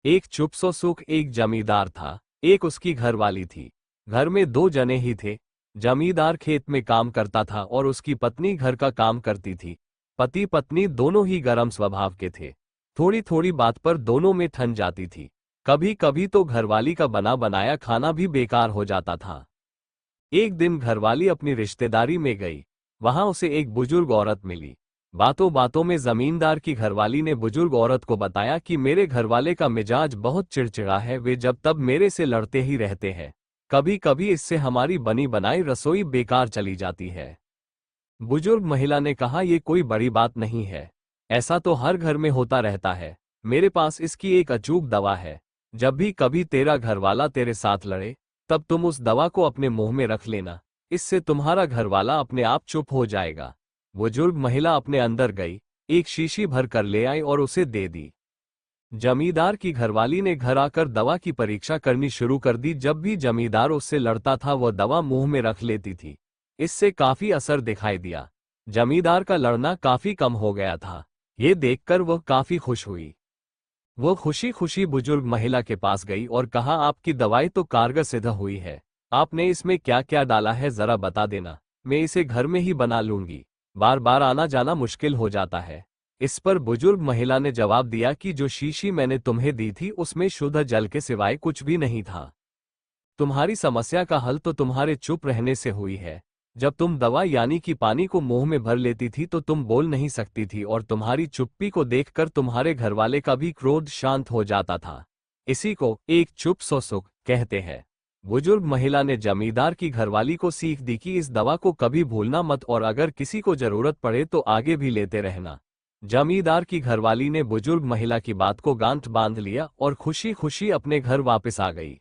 एक चुप सो सुख एक जमींदार था। एक उसकी घरवाली थी। घर में दो जने ही थे। जमींदार खेत में काम करता था और उसकी पत्नी घर का काम करती थी। पति पत्नी दोनों ही गर्म स्वभाव के थे। थोड़ी थोड़ी बात पर दोनों में ठन जाती थी। कभी कभी तो घरवाली का बना बनाया खाना भी बेकार हो जाता था। एक दिन घरवाली अपनी रिश्तेदारी में गई। वहां उसे एक बुजुर्ग औरत मिली। बातों बातों में जमींदार की घरवाली ने बुजुर्ग औरत को बताया कि मेरे घरवाले का मिजाज बहुत चिड़चिड़ा है, वे जब तब मेरे से लड़ते ही रहते हैं। कभी कभी इससे हमारी बनी बनाई रसोई बेकार चली जाती है। बुजुर्ग महिला ने कहा, ये कोई बड़ी बात नहीं है। ऐसा तो हर घर में होता रहता है। मेरे पास इसकी एक अचूक दवा है। जब भी कभी तेरा घरवाला तेरे साथ लड़े, तब तुम उस दवा को अपने मुंह में रख लेना। इससे तुम्हारा घरवाला अपने आप चुप हो जाएगा। बुजुर्ग महिला अपने अंदर गई, एक शीशी भर कर ले आई और उसे दे दी। जमींदार की घरवाली ने घर आकर दवा की परीक्षा करनी शुरू कर दी। जब भी जमींदार उससे लड़ता था, वह दवा मुंह में रख लेती थी। इससे काफी असर दिखाई दिया। जमींदार का लड़ना काफी कम हो गया था। ये देखकर वह काफी खुश हुई। वो खुशी खुशी बुजुर्ग महिला के पास गई और कहा, आपकी दवाई तो कारगर सिद्ध हुई है। आपने इसमें क्या क्या डाला है जरा बता देना, मैं इसे घर में ही बना लूंगी। बार बार आना जाना मुश्किल हो जाता है। इस पर बुजुर्ग महिला ने जवाब दिया कि जो शीशी मैंने तुम्हें दी थी उसमें शुद्ध जल के सिवाय कुछ भी नहीं था। तुम्हारी समस्या का हल तो तुम्हारे चुप रहने से हुई है। जब तुम दवा यानी कि पानी को मुंह में भर लेती थी तो तुम बोल नहीं सकती थी और तुम्हारी चुप्पी को देखकर तुम्हारे घरवाले का भी क्रोध शांत हो जाता था। इसी को एक चुप सो सुख कहते हैं। बुजुर्ग महिला ने जमींदार की घरवाली को सीख दी कि इस दवा को कभी भूलना मत और अगर किसी को जरूरत पड़े तो आगे भी लेते रहना। जमींदार की घरवाली ने बुजुर्ग महिला की बात को गांठ बांध लिया और खुशी खुशी अपने घर वापस आ गई।